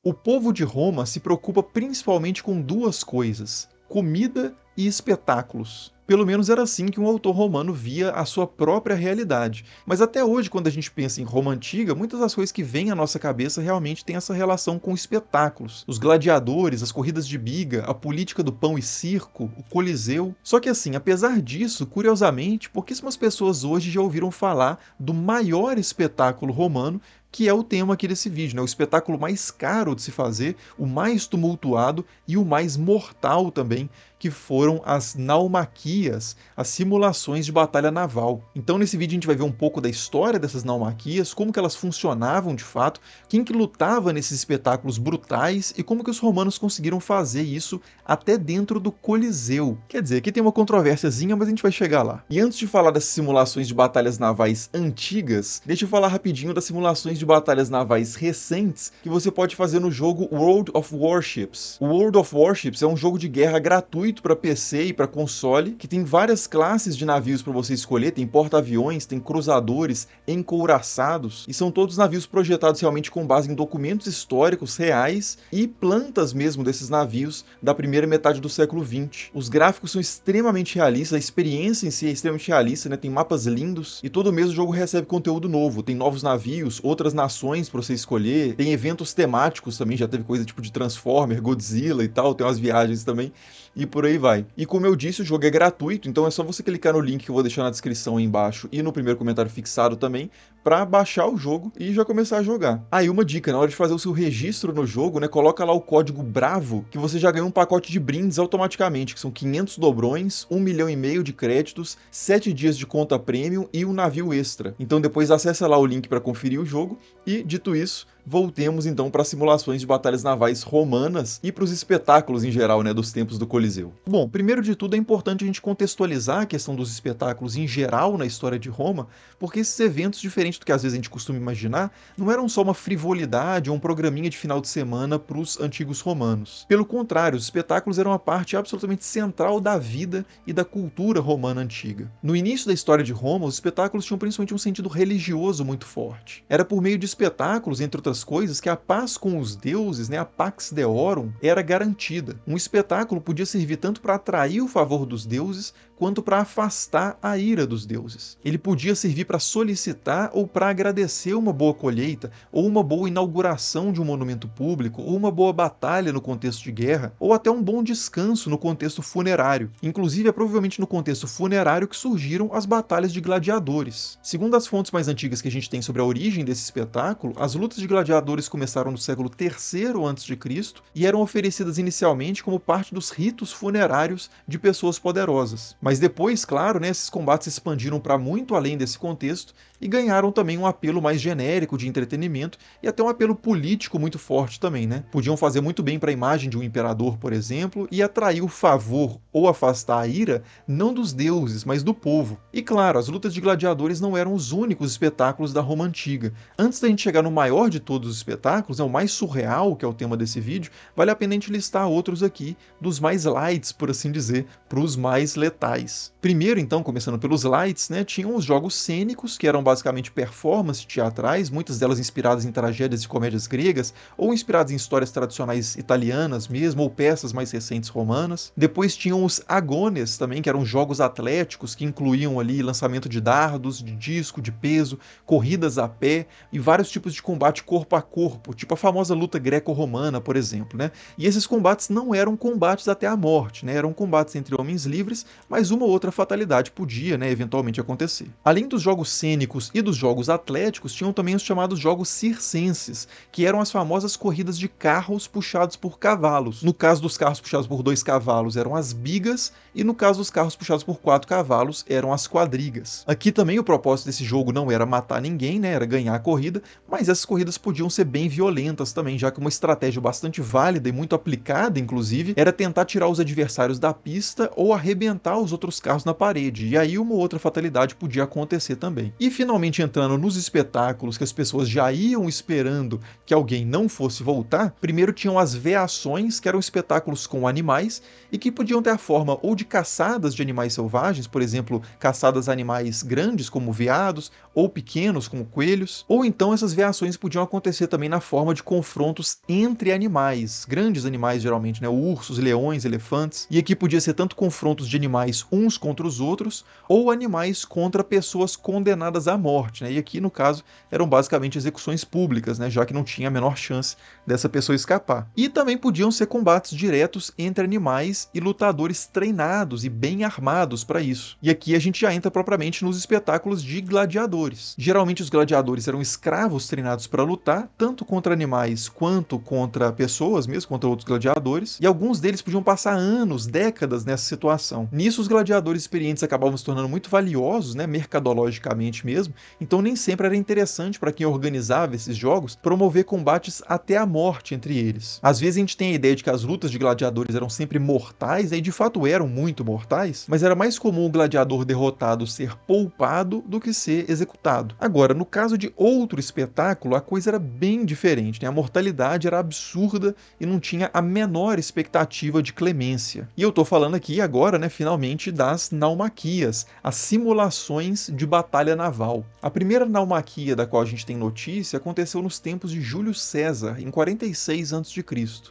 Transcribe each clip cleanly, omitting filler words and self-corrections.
O povo de Roma se preocupa principalmente com duas coisas: comida e espetáculos. Pelo menos era assim que um autor romano via a sua própria realidade. Mas até hoje, quando a gente pensa em Roma antiga, muitas das coisas que vêm à nossa cabeça realmente têm essa relação com espetáculos. Os gladiadores, as corridas de biga, a política do pão e circo, o Coliseu. Só que assim, apesar disso, curiosamente, pouquíssimas pessoas hoje já ouviram falar do maior espetáculo romano, que é o tema aqui desse vídeo, né? O espetáculo mais caro de se fazer, o mais tumultuado e o mais mortal também, que foram as naumaquias, as simulações de batalha naval. Então nesse vídeo a gente vai ver um pouco da história dessas naumaquias, como que elas funcionavam de fato, quem que lutava nesses espetáculos brutais e como que os romanos conseguiram fazer isso até dentro do Coliseu. Quer dizer, aqui tem uma controvérsiazinha, mas a gente vai chegar lá. E antes de falar das simulações de batalhas navais antigas, deixa eu falar rapidinho das simulações de batalhas navais recentes que você pode fazer no jogo World of Warships. O World of Warships é um jogo de guerra gratuito para PC e para console, que tem várias classes de navios para você escolher, tem porta-aviões, tem cruzadores, encouraçados, e são todos navios projetados realmente com base em documentos históricos reais e plantas mesmo desses navios da primeira metade do século XX. Os gráficos são extremamente realistas, a experiência em si é extremamente realista, né? Tem mapas lindos, e todo mês o jogo recebe conteúdo novo, tem novos navios, outras nações para você escolher, tem eventos temáticos também, já teve coisa tipo de Transformer, Godzilla e tal, tem umas viagens também, e por aí vai. E como eu disse, o jogo é gratuito, então é só você clicar no link que eu vou deixar na descrição aí embaixo e no primeiro comentário fixado também, para baixar o jogo e já começar a jogar. Aí uma dica, na hora de fazer o seu registro no jogo, né, coloca lá o código BRAVO, que você já ganha um pacote de brindes automaticamente, que são 500 dobrões, 1,5 milhão de créditos, 7 dias de conta premium e um navio extra. Então depois acessa lá o link para conferir o jogo e, dito isso, voltemos então para as simulações de batalhas navais romanas e para os espetáculos em geral, né, dos tempos do Coliseu. Bom, primeiro de tudo é importante a gente contextualizar a questão dos espetáculos em geral na história de Roma, porque esses eventos, diferente do que às vezes a gente costuma imaginar, não eram só uma frivolidade ou um programinha de final de semana para os antigos romanos. Pelo contrário, os espetáculos eram uma parte absolutamente central da vida e da cultura romana antiga. No início da história de Roma, os espetáculos tinham principalmente um sentido religioso muito forte. Era por meio de espetáculos, entre outras coisas, que a paz com os deuses, né, a Pax Deorum, era garantida. Um espetáculo podia servir tanto para atrair o favor dos deuses, quanto para afastar a ira dos deuses. Ele podia servir para solicitar ou para agradecer uma boa colheita, ou uma boa inauguração de um monumento público, ou uma boa batalha no contexto de guerra, ou até um bom descanso no contexto funerário. Inclusive, é provavelmente no contexto funerário que surgiram as batalhas de gladiadores. Segundo as fontes mais antigas que a gente tem sobre a origem desse espetáculo, as lutas de gladiadores começaram no século III a.C. e eram oferecidas inicialmente como parte dos ritos funerários de pessoas poderosas. Mas depois, claro, né, esses combates se expandiram para muito além desse contexto e ganharam também um apelo mais genérico de entretenimento e até um apelo político muito forte também, né? Podiam fazer muito bem para a imagem de um imperador, por exemplo, e atrair o favor ou afastar a ira não dos deuses, mas do povo. E claro, as lutas de gladiadores não eram os únicos espetáculos da Roma antiga. Antes da gente chegar no maior de todos os espetáculos, né, o mais surreal, que é o tema desse vídeo, vale a pena a gente listar outros aqui, dos mais lights, por assim dizer, para os mais letais. Primeiro, então, começando pelos lights, né, tinham os jogos cênicos, que eram basicamente performances teatrais, muitas delas inspiradas em tragédias e comédias gregas, ou inspiradas em histórias tradicionais italianas mesmo, ou peças mais recentes romanas. Depois tinham os agones também, que eram jogos atléticos, que incluíam ali lançamento de dardos, de disco, de peso, corridas a pé e vários tipos de combate corpo a corpo, tipo a famosa luta greco-romana, por exemplo, né? E esses combates não eram combates até a morte, né? Eram combates entre homens livres, mas uma ou outra fatalidade podia, né, eventualmente acontecer. Além dos jogos cênicos e dos jogos atléticos, tinham também os chamados jogos circenses, que eram as famosas corridas de carros puxados por cavalos. No caso dos carros puxados por 2 cavalos, eram as bigas, e no caso dos carros puxados por 4 cavalos, eram as quadrigas. Aqui também o propósito desse jogo não era matar ninguém, né, era ganhar a corrida, mas essas corridas podiam ser bem violentas também, já que uma estratégia bastante válida e muito aplicada, inclusive, era tentar tirar os adversários da pista ou arrebentar os outros carros na parede, e aí uma outra fatalidade podia acontecer também. E finalmente entrando nos espetáculos que as pessoas já iam esperando que alguém não fosse voltar, primeiro tinham as veações, que eram espetáculos com animais, e que podiam ter a forma ou de caçadas de animais selvagens, por exemplo, caçadas a animais grandes como veados, ou pequenos como coelhos, ou então essas veações podiam acontecer também na forma de confrontos entre animais, grandes animais geralmente, né, ursos, leões, elefantes, e aqui podia ser tanto confrontos de animais uns contra os outros, ou animais contra pessoas condenadas à morte, né, e aqui no caso eram basicamente execuções públicas, né, já que não tinha a menor chance dessa pessoa escapar. E também podiam ser combates diretos entre animais e lutadores treinados e bem armados para isso. E aqui a gente já entra propriamente nos espetáculos de gladiadores. Geralmente os gladiadores eram escravos treinados para lutar, tanto contra animais quanto contra pessoas mesmo, contra outros gladiadores, e alguns deles podiam passar anos, décadas nessa situação. Nisso os gladiadores experientes acabavam se tornando muito valiosos, né, mercadologicamente mesmo, então nem sempre era interessante para quem organizava esses jogos promover combates até a morte entre eles. Às vezes a gente tem a ideia de que as lutas de gladiadores eram sempre mortais, e de fato eram muito mortais, mas era mais comum o gladiador derrotado ser poupado do que ser executado. Agora, no caso de outro espetáculo, a coisa era bem diferente, né? A mortalidade era absurda e não tinha a menor expectativa de clemência. E eu tô falando aqui agora, né, finalmente, das naumaquias, as simulações de batalha naval. A primeira naumaquia da qual a gente tem notícia aconteceu nos tempos de Júlio César, em 46 a.C.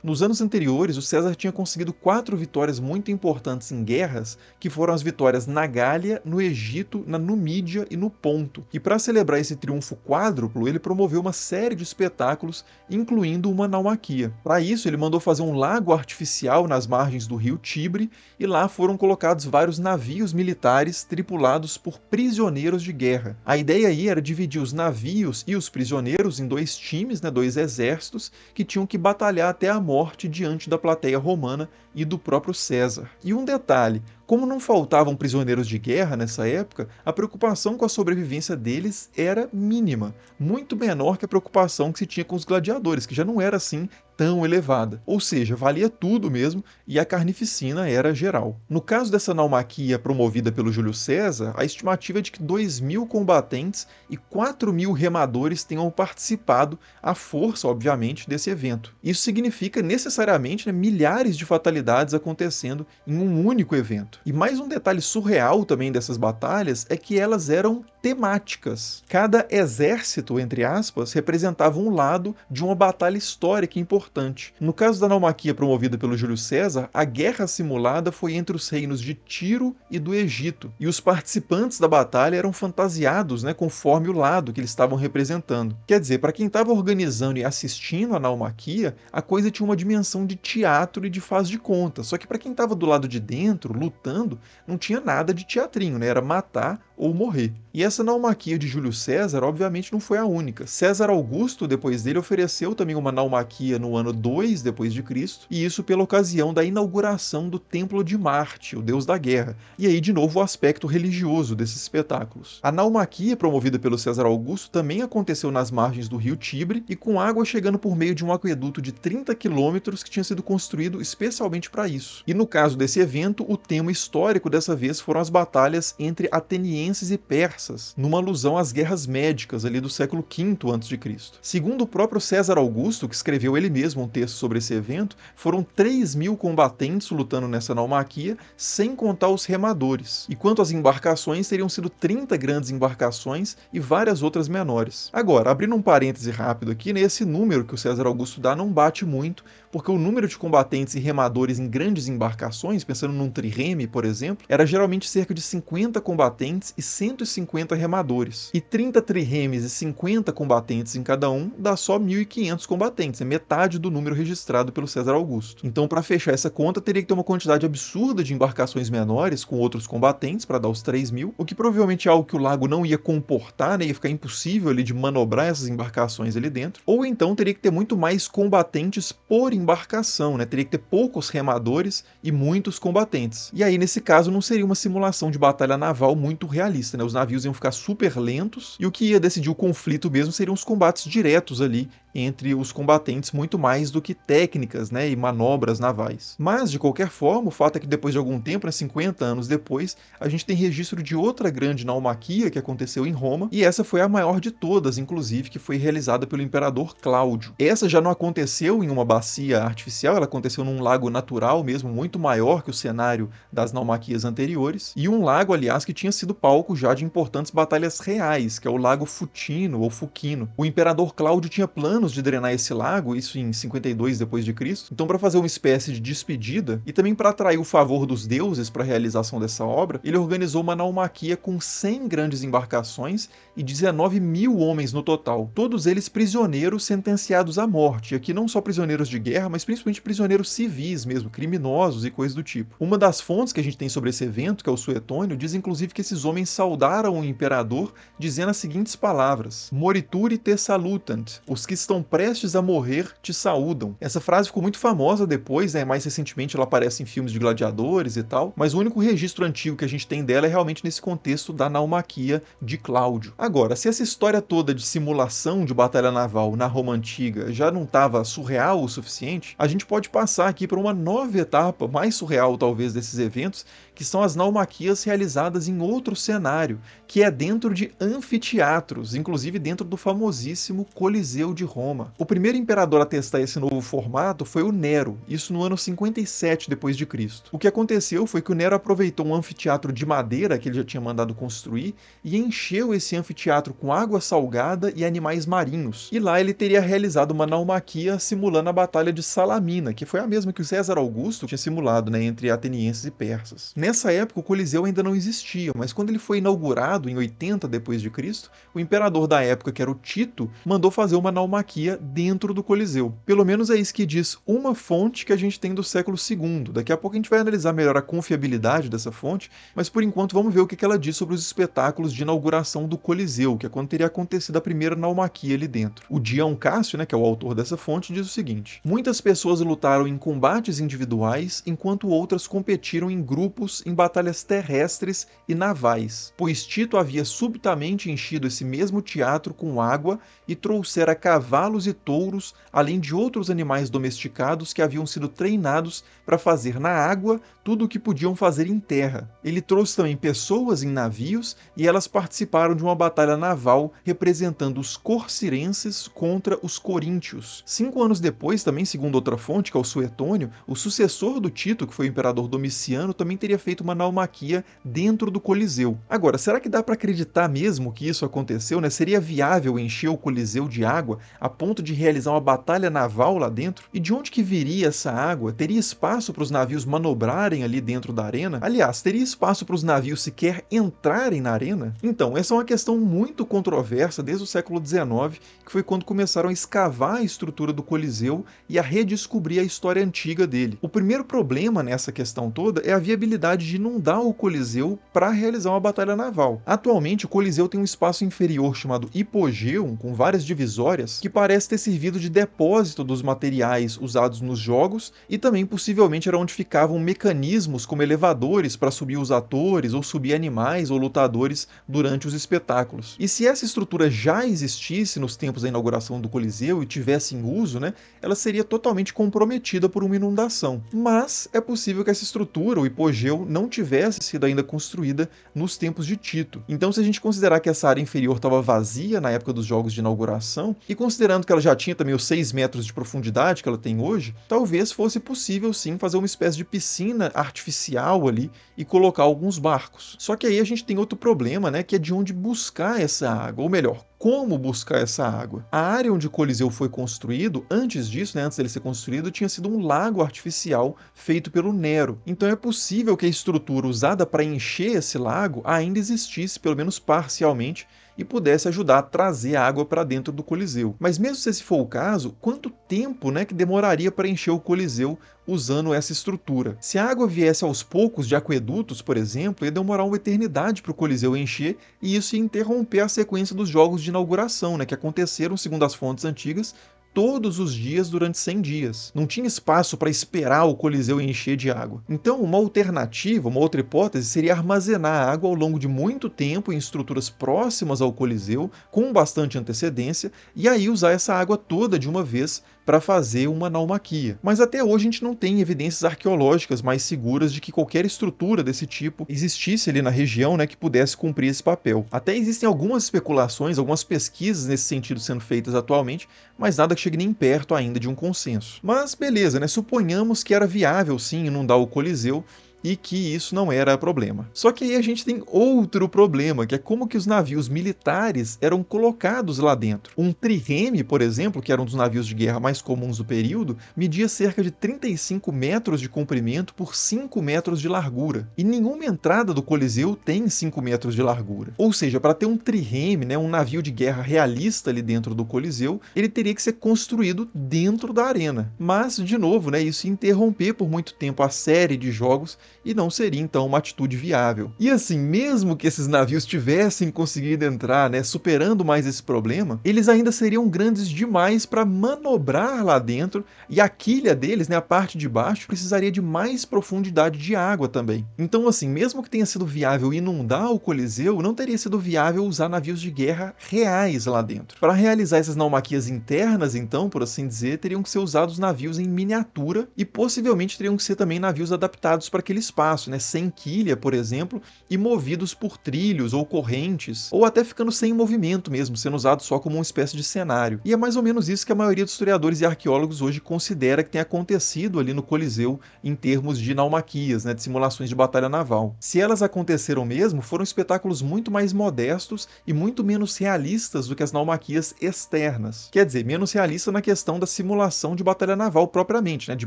Nos anos anteriores, o César tinha conseguido 4 vitórias muito importantes em guerras, que foram as vitórias na Gália, no Egito, na Numídia e no Ponto. E para celebrar esse triunfo quádruplo, ele promoveu uma série de espetáculos, incluindo uma naumaquia. Para isso, ele mandou fazer um lago artificial nas margens do rio Tibre, e lá foram colocados vários navios militares tripulados por prisioneiros de guerra. A ideia aí era dividir os navios e os prisioneiros em 2 times, né, 2 exércitos, que tinham que batalhar até a morte diante da plateia romana e do próprio César. E um detalhe, como não faltavam prisioneiros de guerra nessa época, a preocupação com a sobrevivência deles era mínima, muito menor que a preocupação que se tinha com os gladiadores, que já não era assim tão elevada. Ou seja, valia tudo mesmo e a carnificina era geral. No caso dessa naumaquia promovida pelo Júlio César, a estimativa é de que 2.000 combatentes e 4.000 remadores tenham participado, à força, obviamente, desse evento. Isso significa necessariamente, né, milhares de fatalidades acontecendo em um único evento. E mais um detalhe surreal também dessas batalhas é que elas eram temáticas. Cada exército, entre aspas, representava um lado de uma batalha histórica importante. No caso da naumaquia promovida pelo Júlio César, a guerra simulada foi entre os reinos de Tiro e do Egito, e os participantes da batalha eram fantasiados, né, conforme o lado que eles estavam representando. Quer dizer, para quem estava organizando e assistindo a naumaquia, a coisa tinha uma dimensão de teatro e de faz de conta, só que para quem estava do lado de dentro, lutando, não tinha nada de teatrinho, né? Era matar ou morrer. E essa naumaquia de Júlio César, obviamente, não foi a única. César Augusto, depois dele, ofereceu também uma naumaquia no ano 2 depois de Cristo, e isso pela ocasião da inauguração do Templo de Marte, o deus da guerra. E aí, de novo, o aspecto religioso desses espetáculos. A naumaquia promovida pelo César Augusto também aconteceu nas margens do rio Tibre, e com água chegando por meio de um aqueduto de 30 quilômetros que tinha sido construído especialmente para isso. E no caso desse evento, o tema histórico dessa vez foram as batalhas entre atenienses e persas, numa alusão às guerras médicas ali do século V a.C. Segundo o próprio César Augusto, que escreveu ele mesmo um texto sobre esse evento, foram 3.000 combatentes lutando nessa naumaquia, sem contar os remadores. E quanto às embarcações, teriam sido 30 grandes embarcações e várias outras menores. Agora, abrindo um parêntese rápido aqui, né, esse número que o César Augusto dá não bate muito, porque o número de combatentes e remadores em grandes embarcações, pensando num trireme, por exemplo, era geralmente cerca de 50 combatentes e 150 remadores. E 30 triremes e 50 combatentes em cada um dá só 1.500 combatentes, é metade do número registrado pelo César Augusto. Então, para fechar essa conta, teria que ter uma quantidade absurda de embarcações menores com outros combatentes para dar os 3.000, o que provavelmente é algo que o lago não ia comportar, né? Ia ficar impossível ali de manobrar essas embarcações ali dentro. Ou então teria que ter muito mais combatentes por embarcação, né? Teria que ter poucos remadores e muitos combatentes. E aí, nesse caso, não seria uma simulação de batalha naval muito realista, né? Os navios iam ficar super lentos e o que ia decidir o conflito mesmo seriam os combates diretos ali entre os combatentes muito mais do que técnicas, né, e manobras navais. Mas, de qualquer forma, o fato é que depois de algum tempo, né, 50 anos depois, a gente tem registro de outra grande naumaquia que aconteceu em Roma, e essa foi a maior de todas, inclusive, que foi realizada pelo imperador Cláudio. Essa já não aconteceu em uma bacia artificial, ela aconteceu num lago natural mesmo, muito maior que o cenário das naumaquias anteriores, e um lago, aliás, que tinha sido palco já de importantes batalhas reais, que é o Lago Futino ou Fuquino. O imperador Cláudio tinha planos de drenar esse lago, isso em 52 depois de Cristo. Então, para fazer uma espécie de despedida e também para atrair o favor dos deuses para a realização dessa obra, ele organizou uma naumaquia com 100 grandes embarcações e 19 mil homens no total, todos eles prisioneiros sentenciados à morte. E aqui não só prisioneiros de guerra, mas principalmente prisioneiros civis mesmo, criminosos e coisas do tipo. Uma das fontes que a gente tem sobre esse evento, que é o Suetônio, diz inclusive que esses homens saudaram o imperador dizendo as seguintes palavras: Morituri te salutant, os que estão prestes a morrer te saúdam. Essa frase ficou muito famosa depois, né? Mais recentemente ela aparece em filmes de gladiadores e tal, mas o único registro antigo que a gente tem dela é realmente nesse contexto da naumaquia de Cláudio. Agora, se essa história toda de simulação de batalha naval na Roma Antiga já não estava surreal o suficiente, a gente pode passar aqui para uma nova etapa, mais surreal talvez desses eventos, que são as naumaquias realizadas em outro cenário, que é dentro de anfiteatros, inclusive dentro do famosíssimo Coliseu de Roma. O primeiro imperador a testar esse novo formato foi o Nero, isso no ano 57 depois de Cristo. O que aconteceu foi que o Nero aproveitou um anfiteatro de madeira que ele já tinha mandado construir e encheu esse anfiteatro com água salgada e animais marinhos. E lá ele teria realizado uma naumaquia simulando a Batalha de Salamina, que foi a mesma que o César Augusto tinha simulado, né, entre atenienses e persas. Nessa época o Coliseu ainda não existia, mas quando ele foi inaugurado em 80 depois de Cristo, o imperador da época, que era o Tito, mandou fazer uma naumaquia dentro do Coliseu. Pelo menos é isso que diz uma fonte que a gente tem do século II. Daqui a pouco a gente vai analisar melhor a confiabilidade dessa fonte, mas por enquanto vamos ver o que ela diz sobre os espetáculos de inauguração do Coliseu, que é quando teria acontecido a primeira naumaquia ali dentro. O Dião Cássio, né, que é o autor dessa fonte, diz o seguinte: muitas pessoas lutaram em combates individuais, enquanto outras competiram em grupos em batalhas terrestres e navais, pois Tito havia subitamente enchido esse mesmo teatro com água e trouxera cavalos e touros, além de outros animais domesticados que haviam sido treinados para fazer na água tudo o que podiam fazer em terra. Ele trouxe também pessoas em navios e elas participaram de uma batalha naval representando os corcirenses contra os coríntios. 5 anos depois, também segundo outra fonte, que é o Suetônio, o sucessor do Tito, que foi o imperador Domiciano, também teria feito uma naumaquia dentro do Coliseu. Agora, será que dá para acreditar mesmo que isso aconteceu, né? Seria viável encher o Coliseu de água a ponto de realizar uma batalha naval lá dentro? E de onde que viria essa água? Teria espaço para os navios manobrarem ali dentro da arena? Aliás, teria espaço para os navios sequer entrarem na arena? Então, essa é uma questão muito controversa desde o século XIX, que foi quando começaram a escavar a estrutura do Coliseu e a redescobrir a história antiga dele. O primeiro problema nessa questão toda é a viabilidade de inundar o Coliseu para realizar uma batalha naval. Atualmente, o Coliseu tem um espaço inferior chamado hipogeu, com várias divisórias, que parece ter servido de depósito dos materiais usados nos jogos e também possivelmente era onde ficavam mecanismos como elevadores para subir os atores ou subir animais ou lutadores durante os espetáculos. E se essa estrutura já existisse nos tempos da inauguração do Coliseu e tivesse em uso, né, ela seria totalmente comprometida por uma inundação. Mas é possível que essa estrutura, o hipogeu, não tivesse sido ainda construída nos tempos de Tito. Então, se a gente considerar que essa área inferior estava vazia na época dos jogos de inauguração, e considerando que ela já tinha também os 6 metros de profundidade que ela tem hoje, talvez fosse possível sim fazer uma espécie de piscina artificial ali e colocar alguns barcos. Só que aí a gente tem outro problema, né, que é de onde buscar essa água, ou melhor, como buscar essa água. A área onde o Coliseu foi construído, antes disso, né, antes dele ser construído, tinha sido um lago artificial feito pelo Nero. Então é possível que a estrutura usada para encher esse lago ainda existisse, pelo menos parcialmente, e pudesse ajudar a trazer a água para dentro do Coliseu. Mas mesmo se esse for o caso, quanto tempo, né, que demoraria para encher o Coliseu usando essa estrutura? Se a água viesse aos poucos de aquedutos, por exemplo, ia demorar uma eternidade para o Coliseu encher e isso ia interromper a sequência dos jogos de inauguração, né, que aconteceram, segundo as fontes antigas, todos os dias durante 100 dias. Não tinha espaço para esperar o Coliseu encher de água. Então, uma alternativa, uma outra hipótese, seria armazenar a água ao longo de muito tempo em estruturas próximas ao Coliseu, com bastante antecedência, e aí usar essa água toda de uma vez para fazer uma naumaquia. Mas até hoje a gente não tem evidências arqueológicas mais seguras de que qualquer estrutura desse tipo existisse ali na região, né, que pudesse cumprir esse papel. Até existem algumas especulações, algumas pesquisas nesse sentido sendo feitas atualmente, mas nada que chegue nem perto ainda de um consenso. Mas beleza, né, suponhamos que era viável sim inundar o Coliseu, e que isso não era problema. Só que aí a gente tem outro problema, que é como que os navios militares eram colocados lá dentro. Um trireme, por exemplo, que era um dos navios de guerra mais comuns do período, media cerca de 35 metros de comprimento por 5 metros de largura. E nenhuma entrada do Coliseu tem 5 metros de largura. Ou seja, para ter um trireme, né, um navio de guerra realista ali dentro do Coliseu, ele teria que ser construído dentro da arena. Mas, de novo, né, isso ia interromper por muito tempo a série de jogos e não seria então uma atitude viável. E assim, mesmo que esses navios tivessem conseguido entrar, né, superando mais esse problema, eles ainda seriam grandes demais para manobrar lá dentro, e a quilha deles, né, a parte de baixo, precisaria de mais profundidade de água também. Então assim, mesmo que tenha sido viável inundar o Coliseu, não teria sido viável usar navios de guerra reais lá dentro. Para realizar essas naumaquias internas, então, por assim dizer, teriam que ser usados navios em miniatura e possivelmente teriam que ser também navios adaptados para aquele espaço, né, sem quilha, por exemplo, e movidos por trilhos ou correntes, ou até ficando sem movimento mesmo, sendo usado só como uma espécie de cenário. E é mais ou menos isso que a maioria dos historiadores e arqueólogos hoje considera que tem acontecido ali no Coliseu em termos de naumaquias, né, de simulações de batalha naval. Se elas aconteceram mesmo, foram espetáculos muito mais modestos e muito menos realistas do que as naumaquias externas. Quer dizer, menos realista na questão da simulação de batalha naval propriamente, né, de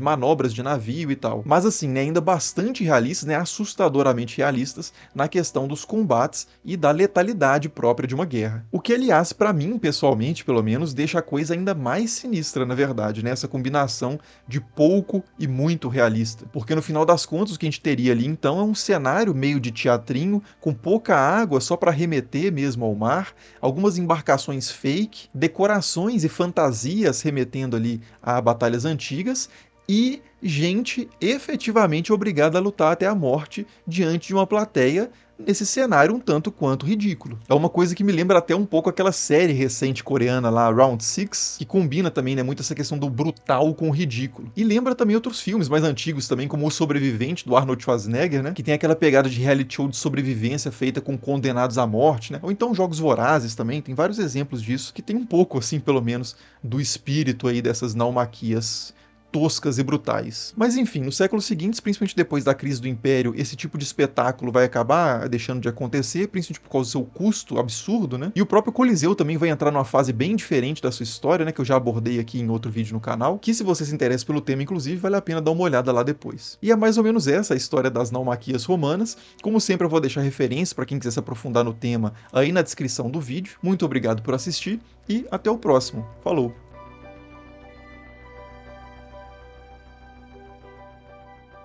manobras de navio e tal. Mas assim, né, ainda bastante realistas, né, assustadoramente realistas na questão dos combates e da letalidade própria de uma guerra. O que, aliás, para mim, pessoalmente, pelo menos, deixa a coisa ainda mais sinistra, na verdade, né, essa combinação de pouco e muito realista. Porque no final das contas, o que a gente teria ali, então, é um cenário meio de teatrinho, com pouca água só para remeter mesmo ao mar, algumas embarcações fake, decorações e fantasias remetendo ali a batalhas antigas, e gente efetivamente obrigada a lutar até a morte diante de uma plateia nesse cenário um tanto quanto ridículo. É uma coisa que me lembra até um pouco aquela série recente coreana lá, Round Six, que combina também, né, muito essa questão do brutal com o ridículo. E lembra também outros filmes mais antigos também, como O Sobrevivente, do Arnold Schwarzenegger, né, que tem aquela pegada de reality show de sobrevivência feita com condenados à morte, né, ou então Jogos Vorazes também, tem vários exemplos disso, que tem um pouco, assim, pelo menos, do espírito aí dessas naumaquias toscas e brutais. Mas enfim, nos séculos seguintes, principalmente depois da crise do Império, esse tipo de espetáculo vai acabar deixando de acontecer, principalmente por causa do seu custo absurdo, né? E o próprio Coliseu também vai entrar numa fase bem diferente da sua história, né? Que eu já abordei aqui em outro vídeo no canal, que se você se interessa pelo tema, inclusive, vale a pena dar uma olhada lá depois. E é mais ou menos essa a história das naumaquias romanas. Como sempre, eu vou deixar referência para quem quiser se aprofundar no tema aí na descrição do vídeo. Muito obrigado por assistir e até o próximo. Falou!